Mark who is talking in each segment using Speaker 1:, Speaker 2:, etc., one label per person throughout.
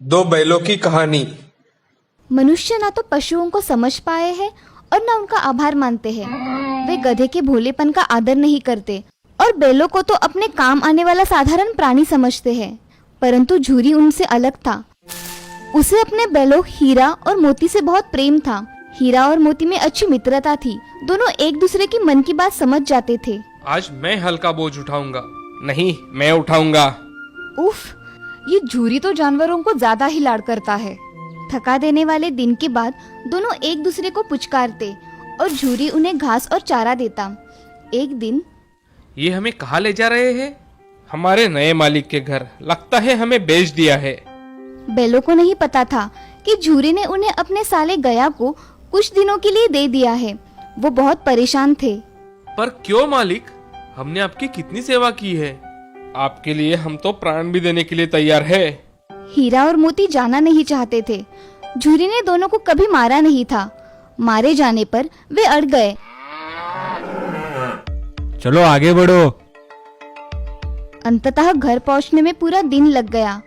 Speaker 1: दो बैलों की कहानी।
Speaker 2: मनुष्य ना तो पशुओं को समझ पाए हैं और ना उनका आभार मानते हैं। वे गधे के भोलेपन का आदर नहीं करते और बैलों को तो अपने काम आने वाला साधारण प्राणी समझते हैं। परंतु झूरी उनसे अलग था। उसे अपने बैलों हीरा और मोती से बहुत प्रेम था। हीरा और मोती में अच्छी मित्रता थी। दोनों एक दूसरे की मन की बात समझ जाते थे।
Speaker 1: आज मैं हल्का बोझ उठाऊंगा। नहीं, मैं उठाऊंगा।
Speaker 2: उफ, ये झूरी तो जानवरों को ज्यादा ही लाड़ करता है। थका देने वाले दिन के बाद दोनों एक दूसरे को पुचकारते और झूरी उन्हें घास और चारा देता। एक दिन
Speaker 1: ये हमें कहाँ ले जा रहे हैं? हमारे नए मालिक के घर। लगता है हमें बेच दिया है।
Speaker 2: बैलों को नहीं पता था कि झूरी ने उन्हें अपने साले गया को कुछ दिनों के लिए दे दिया है। वो बहुत परेशान थे।
Speaker 1: पर क्यों मालिक? हमने आपकी कितनी सेवा की है। आपके लिए हम तो प्राण भी देने के लिए तैयार है।
Speaker 2: हीरा और मोती जाना नहीं चाहते थे। झूरी ने दोनों को कभी मारा नहीं था। मारे जाने पर वे अड़ गए।
Speaker 3: चलो आगे बढ़ो।
Speaker 2: अंततः घर पहुंचने में पूरा दिन लग गया।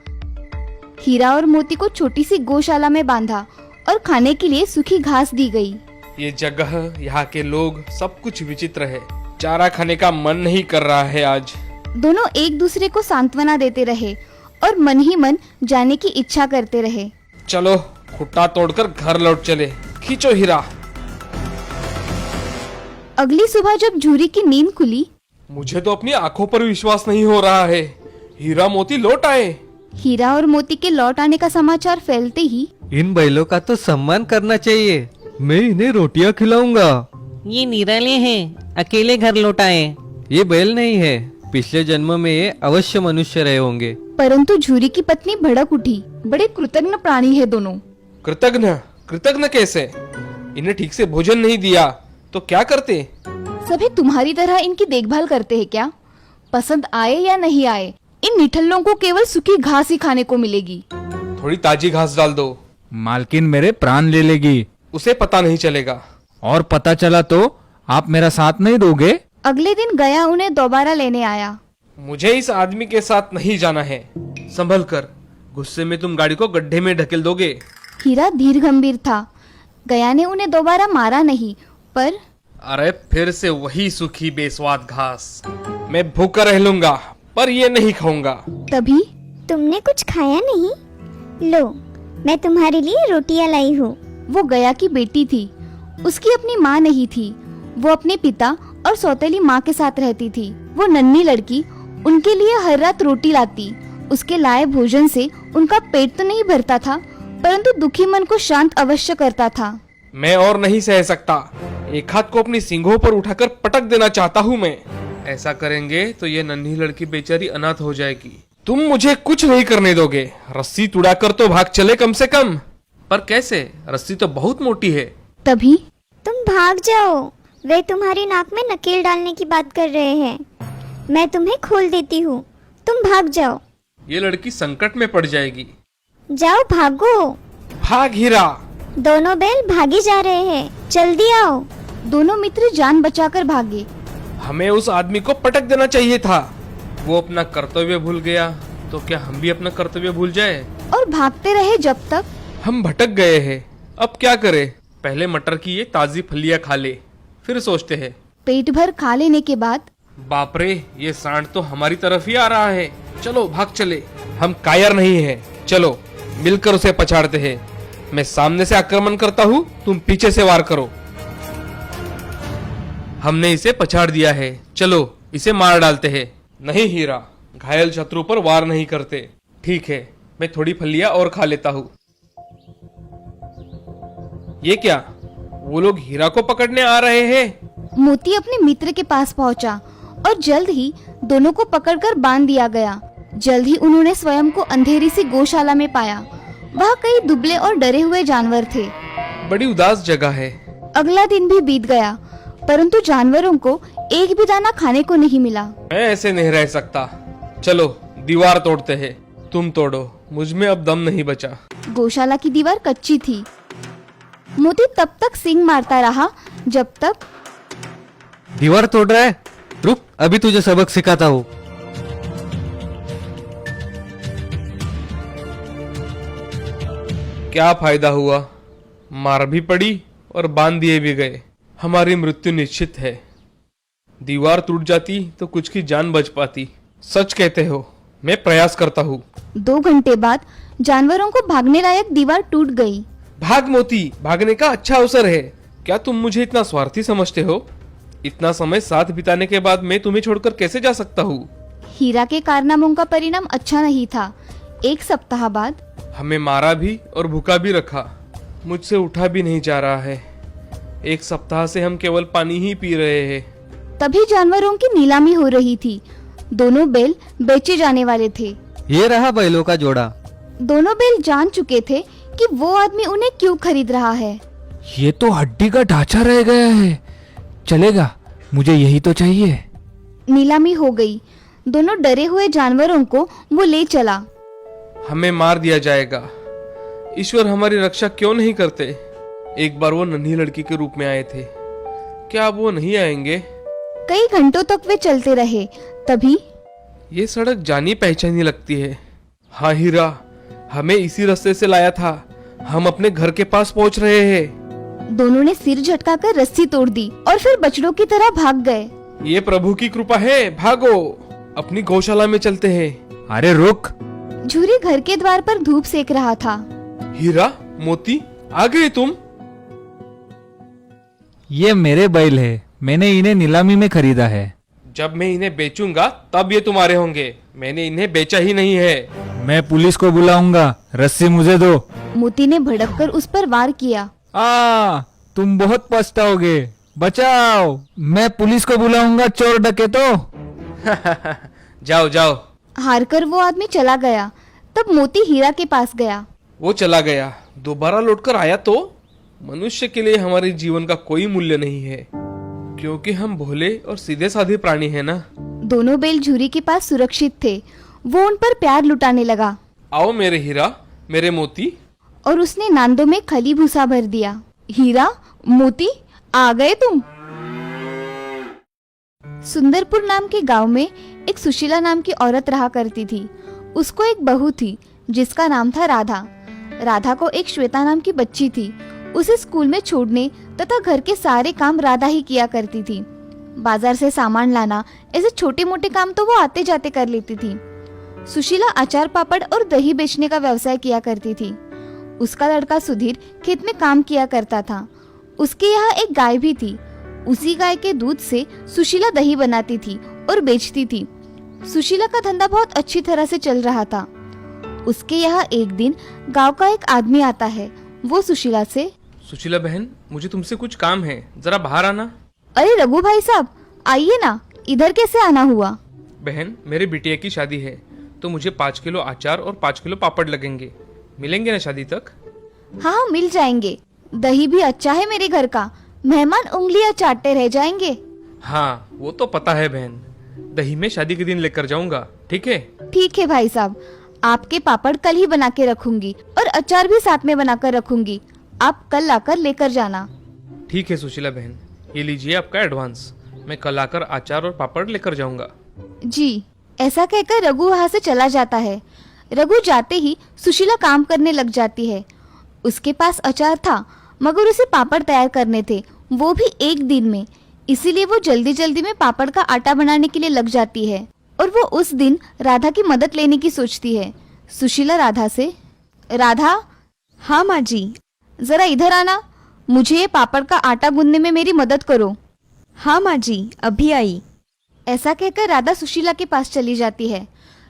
Speaker 2: हीरा और मोती को छोटी सी गौशाला में बांधा और खाने के लिए सूखी घास दी गई।
Speaker 1: ये जगह, यहाँ के लोग, सब कुछ विचित्र है। चारा खाने का मन नहीं कर रहा है आज।
Speaker 2: दोनों एक दूसरे को सांत्वना देते रहे और मन ही मन जाने की इच्छा करते रहे।
Speaker 1: चलो खुट्टा तोड़कर घर लौट चले। खींचो हीरा।
Speaker 2: अगली सुबह जब झूरी की नींद खुली,
Speaker 1: मुझे तो अपनी आंखों पर विश्वास नहीं हो रहा है। हीरा मोती लौट आए।
Speaker 2: हीरा और मोती के लौट आने का समाचार फैलते ही
Speaker 3: इन बैलों का तो सम्मान करना चाहिए। मैं इन्हें रोटियां खिलाऊंगा।
Speaker 4: ये निराले हैं, अकेले घर लौट आए।
Speaker 3: ये बैल नहीं है, पिछले जन्म में ये अवश्य मनुष्य रहे होंगे।
Speaker 2: परंतु झूरी की पत्नी भड़क उठी। बड़े कृतज्ञ प्राणी है दोनों।
Speaker 1: कृतज्ञ? कृतज्ञ कैसे? इन्हें ठीक से भोजन नहीं दिया तो क्या करते?
Speaker 2: सभी तुम्हारी तरह इनकी देखभाल करते हैं क्या? पसंद आए या नहीं आए, इन निठल्लों को केवल सूखी घास ही खाने को मिलेगी।
Speaker 1: थोड़ी ताजी घास डाल दो।
Speaker 3: मालकिन मेरे प्राण ले लेगी।
Speaker 1: उसे पता नहीं चलेगा।
Speaker 3: और पता चला तो आप मेरा साथ नहीं दोगे?
Speaker 2: अगले दिन गया उन्हें दोबारा लेने आया।
Speaker 1: मुझे इस आदमी के साथ नहीं जाना है। संभल कर, गुस्से में तुम गाड़ी को गड्ढे में ढकेल दोगे।
Speaker 2: हीरा धीर गंभीर था। गया ने उन्हें दोबारा मारा नहीं, पर
Speaker 1: अरे फिर से वही सूखी बेस्वाद घास। मैं भूखा रह लूंगा पर ये नहीं खाऊंगा।
Speaker 2: तभी
Speaker 5: तुमने कुछ खाया नहीं? लो, मैं तुम्हारे लिए रोटियां लाई हूँ।
Speaker 2: वो गया की बेटी थी। उसकी अपनी माँ नहीं थी। वो अपने पिता और सौतेली माँ के साथ रहती थी। वो नन्ही लड़की उनके लिए हर रात रोटी लाती। उसके लाए भोजन से उनका पेट तो नहीं भरता था, परंतु दुखी मन को शांत अवश्य करता था।
Speaker 1: मैं और नहीं सह सकता। एक हाथ को अपनी सींगों पर उठाकर पटक देना चाहता हूँ मैं। ऐसा करेंगे तो ये नन्ही लड़की बेचारी अनाथ हो जाएगी। तुम मुझे कुछ नहीं करने दोगे। रस्सी तुड़ाकर तो भाग चले कम से कम। पर कैसे? रस्सी तो बहुत मोटी है।
Speaker 2: तभी
Speaker 5: तुम भाग जाओ। वे तुम्हारी नाक में नकेल डालने की बात कर रहे हैं। मैं तुम्हें खोल देती हूँ। तुम भाग जाओ।
Speaker 1: ये लड़की संकट में पड़ जाएगी।
Speaker 5: जाओ, भागो।
Speaker 1: भाग हीरा।
Speaker 5: दोनों बैल भागे जा रहे हैं। जल्दी आओ।
Speaker 2: दोनों मित्र जान बचाकर भागे।
Speaker 1: हमें उस आदमी को पटक देना चाहिए था। वो अपना कर्तव्य भूल गया तो क्या हम भी अपना कर्तव्य भूल जाए?
Speaker 2: और भागते रहे जब तक
Speaker 1: हम भटक गए हैं। अब क्या करें? पहले मटर की ये ताजी फलियां खा ले, फिर सोचते हैं।
Speaker 2: पेट भर खा लेने के बाद
Speaker 1: बाप रे, ये सांड तो हमारी तरफ ही आ रहा है। चलो भाग चले। हम कायर नहीं हैं। चलो मिलकर उसे पछाड़ते हैं। मैं सामने से आक्रमण करता हूँ, तुम पीछे से वार करो। हमने इसे पछाड़ दिया है। चलो इसे मार डालते हैं। नहीं हीरा, घायल शत्रु पर वार नहीं करते। ठीक है, मैं थोड़ी फलियां और खा लेता हूँ। ये क्या? वो लोग हीरा को पकड़ने आ रहे हैं।
Speaker 2: मोती अपने मित्र के पास पहुंचा और जल्द ही दोनों को पकड़कर बांध दिया गया। जल्द ही उन्होंने स्वयं को अंधेरी सी गौशाला में पाया। वहाँ कई दुबले और डरे हुए जानवर थे।
Speaker 1: बड़ी उदास जगह है।
Speaker 2: अगला दिन भी बीत गया, परंतु जानवरों को एक भी दाना खाने को नहीं मिला।
Speaker 1: मैं ऐसे नहीं रह सकता। चलो दीवार तोड़ते हैं। तुम तोड़ो, मुझ में अब दम नहीं बचा।
Speaker 2: गौशाला की दीवार कच्ची थी। मोती तब तक सींग मारता रहा जब तक
Speaker 3: दीवार तोड़ रहा है? रुक, अभी तुझे सबक सिखाता हूँ।
Speaker 1: क्या फायदा हुआ, मार भी पड़ी और बांध दिए भी गए। हमारी मृत्यु निश्चित है। दीवार टूट जाती तो कुछ की जान बच पाती। सच कहते हो, मैं प्रयास करता हूँ।
Speaker 2: 2 घंटे बाद जानवरों को भागने लायक दीवार टूट गई।
Speaker 1: भाग मोती, भागने का अच्छा अवसर है। क्या तुम मुझे इतना स्वार्थी समझते हो? इतना समय साथ बिताने के बाद मैं तुम्हें छोड़कर कैसे जा सकता हूँ?
Speaker 2: हीरा के कारनामों का परिणाम अच्छा नहीं था। 1 सप्ताह बाद
Speaker 1: हमें मारा भी और भूखा भी रखा। मुझसे उठा भी नहीं जा रहा है। 1 सप्ताह से हम केवल पानी ही पी रहे हैं।
Speaker 2: तभी जानवरों की नीलामी हो रही थी। दोनों बैल बेचे जाने वाले थे।
Speaker 3: ये रहा बैलों का जोड़ा।
Speaker 2: दोनों बैल जान चुके थे कि वो आदमी उन्हें क्यों खरीद रहा है।
Speaker 6: ये तो हड्डी का ढांचा रह गया है। चलेगा, मुझे यही तो चाहिए।
Speaker 2: नीलामी हो गई। दोनों डरे हुए जानवरों को वो ले चला।
Speaker 1: हमें मार दिया जाएगा। ईश्वर हमारी रक्षा क्यों नहीं करते? एक बार वो नन्ही लड़की के रूप में आए थे। क्या अब वो नहीं आएंगे?
Speaker 2: कई घंटों तक वे चलते रहे। तभी
Speaker 1: ये सड़क जानी पहचानी लगती है। हाँ हीरा, हमें इसी रास्ते से लाया था। हम अपने घर के पास पहुंच रहे हैं।
Speaker 2: दोनों ने सिर झटकाकर रस्सी तोड़ दी और फिर बछड़ों की तरह भाग गए।
Speaker 1: ये प्रभु की कृपा है। भागो, अपनी गौशाला में चलते हैं।
Speaker 6: अरे रुक।
Speaker 2: झूरी घर के द्वार पर धूप सेक रहा था।
Speaker 1: हीरा, मोती, आ गए तुम?
Speaker 6: ये मेरे बैल है, मैंने इन्हें नीलामी में खरीदा है।
Speaker 1: जब मैं इन्हें बेचूंगा तब ये तुम्हारे होंगे। मैंने इन्हें बेचा ही नहीं है।
Speaker 6: मैं पुलिस को बुलाऊंगा, रस्सी मुझे दो।
Speaker 2: मोती ने भड़ककर उस पर वार किया।
Speaker 6: तुम बहुत पछताओगे। बचाओ, मैं पुलिस को बुलाऊंगा, चोर डकैतों।
Speaker 1: जाओ जाओ।
Speaker 2: हारकर वो आदमी चला गया। तब मोती हीरा के पास गया।
Speaker 1: वो चला गया, दोबारा लौटकर आया तो? मनुष्य के लिए हमारे जीवन का कोई मूल्य नहीं है, क्योंकि हम भोले और सीधे साधे प्राणी हैं ना।
Speaker 2: दोनों बैल झूरी के पास सुरक्षित थे। वो उन पर प्यार लुटाने लगा।
Speaker 1: आओ मेरे हीरा, मेरे मोती।
Speaker 2: और उसने नांदों में खली भूसा भर दिया। हीरा, मोती, आ गए तुम। सुंदरपुर नाम के गांव में एक सुशीला नाम की औरत रहा करती थी। उसको एक बहू थी जिसका नाम था राधा। राधा को एक श्वेता नाम की बच्ची थी। उसे स्कूल में छोड़ने तथा घर के सारे काम राधा ही किया करती थी। बाजार से सामान लाना, ऐसे छोटे मोटे काम तो वो आते जाते कर लेती थी। सुशीला अचार पापड़ और दही बेचने का व्यवसाय किया करती थी। उसका लड़का सुधीर खेत में काम किया करता था। उसके यहाँ एक गाय भी थी। उसी गाय के दूध से सुशीला दही बनाती थी और बेचती थी। सुशीला का धंधा बहुत अच्छी तरह से चल रहा था। उसके यहाँ एक दिन गांव का एक आदमी आता है। वो सुशीला से,
Speaker 1: सुशीला बहन, मुझे तुमसे कुछ काम है, जरा बाहर आना।
Speaker 2: अरे रघु भाई साहब, आइए ना, इधर कैसे आना हुआ?
Speaker 1: बहन, मेरे बिटिया की शादी है तो मुझे 5 किलो अचार और 5 किलो पापड़ लगेंगे। मिलेंगे ना शादी तक?
Speaker 2: हाँ, मिल जाएंगे। दही भी अच्छा है मेरे घर का। मेहमान उंगलियां चाटते रह जाएंगे।
Speaker 1: हाँ, वो तो पता है बहन। दही में शादी के दिन लेकर जाऊंगा, ठीक है?
Speaker 2: ठीक है भाई साहब, आपके पापड़ कल ही बना के रखूंगी और अचार भी साथ में बनाकर रखूंगी। आप कल आकर लेकर जाना।
Speaker 1: ठीक है सुशीला बहन, ये लीजिए आपका एडवांस। मैं कल आकर अचार और पापड़ लेकर जाऊंगा।
Speaker 2: जी। ऐसा कहकर रघु वहाँ से चला जाता है। रघु जाते ही सुशीला काम करने लग जाती है। उसके पास अचार था मगर उसे पापड़ तैयार करने थे, वो भी एक दिन में। इसीलिए वो जल्दी जल्दी में पापड़ का आटा बनाने के लिए लग जाती है और वो उस दिन राधा की मदद लेने की सोचती है। सुशीला राधा से, राधा। हाँ माँ जी। जरा इधर आना, मुझे ये पापड़ का आटा गूंदने में मेरी मदद करो। हाँ माँ जी, अभी आई। ऐसा कहकर राधा सुशीला के पास चली जाती है।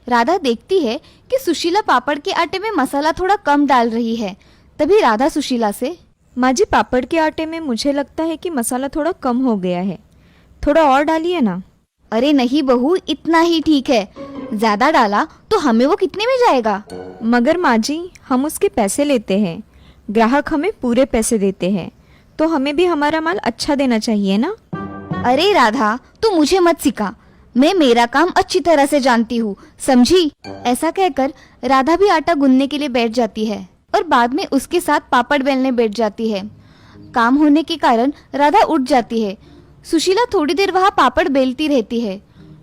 Speaker 2: राधा देखती है कि सुशीला पापड़ के आटे में मसाला थोड़ा कम डाल रही है। तभी राधा सुशीला से,
Speaker 7: माँ जी, पापड़ के आटे में मुझे लगता है कि मसाला थोड़ा कम हो गया है, थोड़ा और डालिए ना।
Speaker 2: अरे नहीं बहू, इतना ही ठीक है। ज्यादा डाला तो हमें वो कितने में जाएगा?
Speaker 7: मगर माँ जी, हम उसके पैसे लेते हैं, ग्राहक हमें पूरे पैसे देते हैं, तो हमें भी हमारा माल अच्छा देना चाहिए ना।
Speaker 2: अरे राधा, तू मुझे मत सिखा, मैं मेरा काम अच्छी तरह से जानती हूँ, समझी? ऐसा कहकर राधा भी आटा गूंदने के लिए बैठ जाती है और बाद में उसके साथ पापड़ बेलने बैठ जाती है। काम होने के कारण राधा उठ जाती है। सुशीला थोड़ी देर वहाँ पापड़ बेलती रहती है।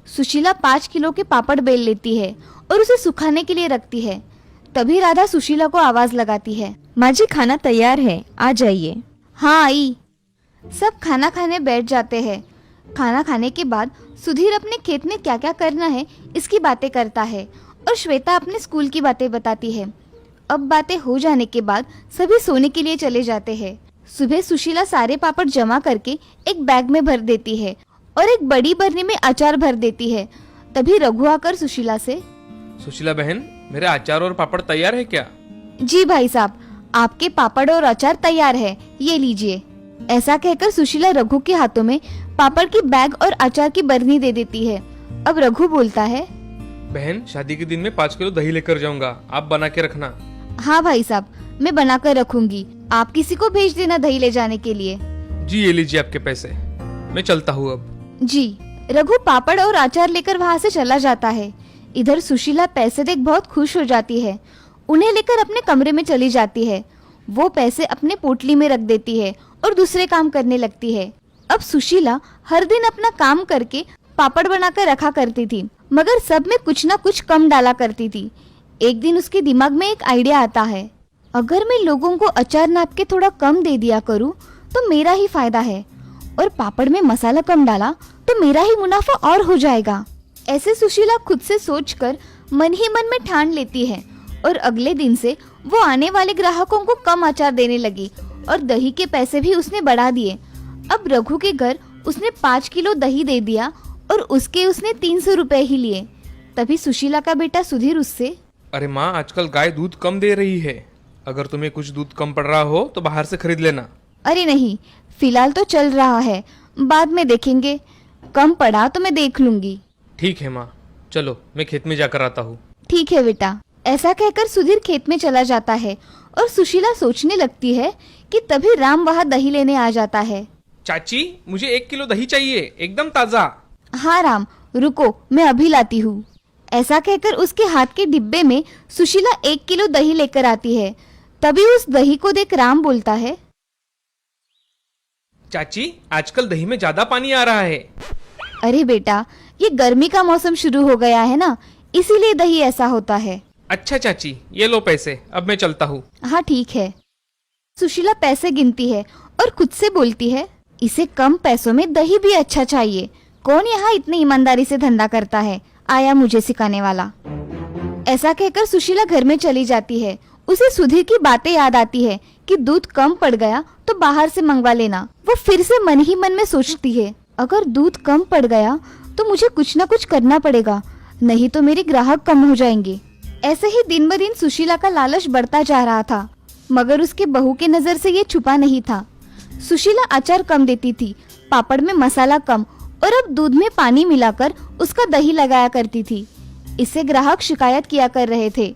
Speaker 2: सुशीला 5 किलो के पापड़ बेल लेती है और उसे सुखाने के लिए रखती है। तभी राधा सुशीला को आवाज लगाती है।
Speaker 7: माँ जी खाना तैयार है, आ जाइए।
Speaker 2: हाँ आई। सब खाना खाने बैठ जाते हैं। खाना खाने के बाद सुधीर अपने खेत में क्या क्या करना है इसकी बातें करता है और श्वेता अपने स्कूल की बातें बताती है। अब बातें हो जाने के बाद सभी सोने के लिए चले जाते हैं। सुबह सुशीला सारे पापड़ जमा करके एक बैग में भर देती है और एक बड़ी बरनी में अचार भर देती है। तभी रघु आकर सुशीला से,
Speaker 1: सुशीला बहन, मेरे अचार और पापड़ तैयार है क्या?
Speaker 2: जी भाई साहब, आपके पापड़ और अचार तैयार है, ये लीजिए। ऐसा कहकर सुशीला रघु के हाथों में पापड़ की बैग और अचार की बरनी दे देती है। अब रघु बोलता है,
Speaker 1: बहन, शादी के दिन में 5 किलो दही लेकर जाऊंगा, आप बना के रखना।
Speaker 2: हाँ भाई साहब, मैं बनाकर रखूंगी। आप किसी को भेज देना दही ले जाने के लिए।
Speaker 1: जी, ये लीजिए आपके पैसे, मैं चलता हूँ अब।
Speaker 2: जी। रघु पापड़ और अचार लेकर वहाँ से चला जाता है। इधर सुशीला पैसे देख बहुत खुश हो जाती है। उन्हें लेकर अपने कमरे में चली जाती है। वो पैसे अपने पोटली में रख देती है और दूसरे काम करने लगती है। अब सुशीला हर दिन अपना काम करके पापड़ बनाकर रखा करती थी, मगर सब में कुछ ना कुछ कम डाला करती थी। एक दिन उसके दिमाग में एक आइडिया आता है, अगर मैं लोगों को अचार नाप के थोड़ा कम दे दिया करूं तो मेरा ही फायदा है, और पापड़ में मसाला कम डाला तो मेरा ही मुनाफा और हो जाएगा। ऐसे सुशीला खुद से सोचकर मन ही मन में ठान लेती है और अगले दिन से वो आने वाले ग्राहकों को कम अचार देने लगी और दही के पैसे भी उसने बढ़ा दिए। अब रघु के घर उसने 5 किलो दही दे दिया और उसने 300 रुपए ही लिए। तभी सुशीला का बेटा सुधीर उससे,
Speaker 1: अरे माँ, आजकल गाय दूध कम दे रही है, अगर तुम्हें कुछ दूध कम पड़ रहा हो तो बाहर से खरीद लेना।
Speaker 2: अरे नहीं, फिलहाल तो चल रहा है, बाद में देखेंगे, कम पड़ा तो मैं देख लूंगी।
Speaker 1: ठीक है माँ, चलो मैं खेत में जाकर आता हूँ।
Speaker 2: ठीक है बेटा। ऐसा कहकर सुधीर खेत में चला जाता है और सुशीला सोचने लगती है कि तभी राम वहाँ दही लेने आ जाता है।
Speaker 1: चाची, मुझे 1 किलो दही चाहिए, एकदम ताजा।
Speaker 2: हाँ राम, रुको, मैं अभी लाती हूँ। ऐसा कहकर उसके हाथ के डिब्बे में सुशीला 1 किलो दही लेकर आती है। तभी उस दही को देख राम बोलता है,
Speaker 1: चाची, आजकल दही में ज्यादा पानी आ रहा है।
Speaker 2: अरे बेटा, ये गर्मी का मौसम शुरू हो गया है ना, इसीलिए दही ऐसा होता है।
Speaker 1: अच्छा चाची, ये लो पैसे, अब मैं चलता हूँ।
Speaker 2: हाँ ठीक है। सुशीला पैसे गिनती है और खुद से बोलती है, इसे कम पैसों में दही भी अच्छा चाहिए। कौन यहाँ इतनी ईमानदारी से धंधा करता है, आया मुझे सिखाने वाला। ऐसा कहकर सुशीला घर में चली जाती है। उसे सुधीर की बातें याद आती है कि दूध कम पड़ गया तो बाहर से मंगवा लेना। वो फिर से मन ही मन में सोचती है, अगर दूध कम पड़ गया तो मुझे कुछ न कुछ करना पड़ेगा, नहीं तो मेरे ग्राहक कम हो जाएंगे। ऐसे ही दिन ब दिन सुशीला का लालच बढ़ता जा रहा था, मगर उसके बहू के नजर से ये छुपा नहीं था। सुशीला अचार कम देती थी, पापड़ में मसाला कम और अब दूध में पानी मिलाकर उसका दही लगाया करती थी। इससे ग्राहक शिकायत किया कर रहे थे।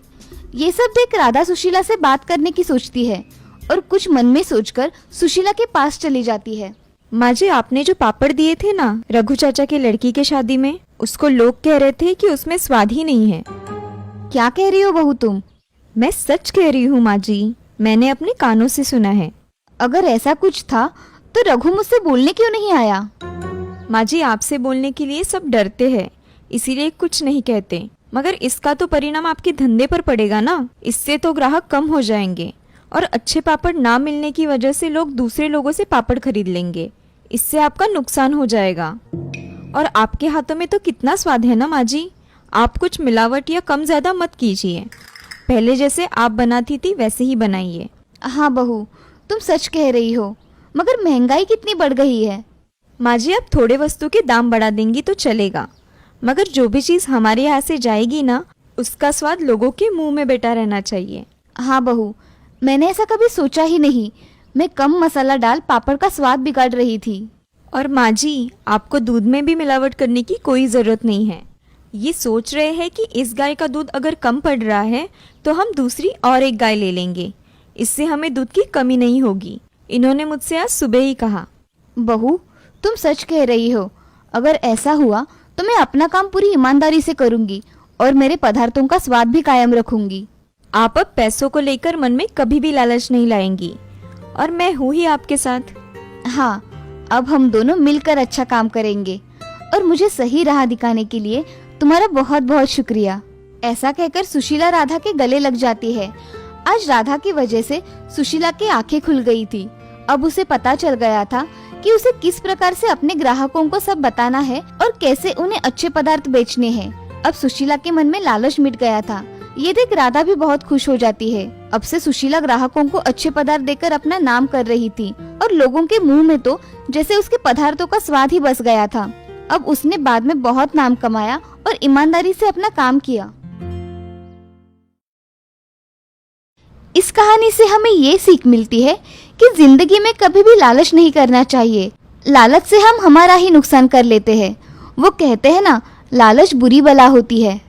Speaker 2: ये सब देख राधा सुशीला से बात करने की सोचती है और कुछ मन में सोचकर सुशीला के पास चली जाती है।
Speaker 7: माँ जी, आपने जो पापड़ दिए थे ना रघु चाचा की लड़की के शादी में, उसको लोग कह रहे थे कि उसमें स्वाद ही नहीं है।
Speaker 2: क्या कह रही हो बहू तुम?
Speaker 7: मैं सच कह रही हूँ माँ जी, मैंने अपने कानों से सुना है।
Speaker 2: अगर ऐसा कुछ था तो रघु मुझसे बोलने क्यों नहीं आया?
Speaker 7: माँ जी, आपसे बोलने के लिए सब डरते हैं, इसीलिए कुछ नहीं कहते, मगर इसका तो परिणाम आपके धंधे पर पड़ेगा ना। इससे तो ग्राहक कम हो जाएंगे और अच्छे पापड़ ना मिलने की वजह से लोग दूसरे लोगों से पापड़ खरीद लेंगे। इससे आपका नुकसान हो जाएगा। और आपके हाथों में तो कितना स्वाद है ना माँ जी, आप कुछ मिलावट या कम ज्यादा मत कीजिए। पहले जैसे आप बनाती थी वैसे ही बनाइए।
Speaker 2: हाँ बहू, तुम सच कह रही हो, मगर महंगाई कितनी बढ़ गई है।
Speaker 7: माँ जी, आप थोड़े वस्तु के दाम बढ़ा देंगी तो चलेगा, मगर जो भी चीज़ हमारे यहाँ से जाएगी ना, उसका स्वाद लोगों के मुंह में बैठा रहना चाहिए।
Speaker 2: हाँ बहू, मैंने ऐसा कभी सोचा ही नहीं। मैं कम मसाला डाल पापड़ का स्वाद बिगाड़ रही थी।
Speaker 7: और माँ जी, आपको दूध में भी मिलावट करने की कोई ज़रूरत नहीं है। ये सोच रहे हैं कि इस गाय का दूध अगर कम पड़ रहा है तो हम दूसरी और एक गाय ले लेंगे, इससे हमें दूध की कमी नहीं होगी। इन्होंने मुझसे आज सुबह ही कहा।
Speaker 2: बहू, तुम सच कह रही हो। अगर ऐसा हुआ तो मैं अपना काम पूरी ईमानदारी से करूंगी और मेरे पदार्थों का स्वाद भी कायम रखूंगी।
Speaker 7: आप अब पैसों को लेकर मन में कभी भी लालच नहीं लाएंगी, और मैं हूँ ही आपके साथ।
Speaker 2: हाँ, अब हम दोनों मिलकर अच्छा काम करेंगे। और मुझे सही राह दिखाने के लिए तुम्हारा बहुत बहुत शुक्रिया। ऐसा कहकर सुशीला राधा के गले लग जाती है। आज राधा की वजह से सुशीला की आंखें खुल गई थी। अब उसे पता चल गया था कि उसे किस प्रकार से अपने ग्राहकों को सब बताना है और कैसे उन्हें अच्छे पदार्थ बेचने हैं। अब सुशीला के मन में लालच मिट गया था। ये देख राधा भी बहुत खुश हो जाती है। अब से सुशीला ग्राहकों को अच्छे पदार्थ देकर अपना नाम कर रही थी और लोगों के मुंह में तो जैसे उसके पदार्थों का स्वाद ही बस गया था। अब उसने बाद में बहुत नाम कमाया और ईमानदारी से अपना काम किया। इस कहानी से हमें ये सीख मिलती है कि जिंदगी में कभी भी लालच नहीं करना चाहिए। लालच से हम हमारा ही नुकसान कर लेते हैं। वो कहते हैं ना, लालच बुरी बला होती है।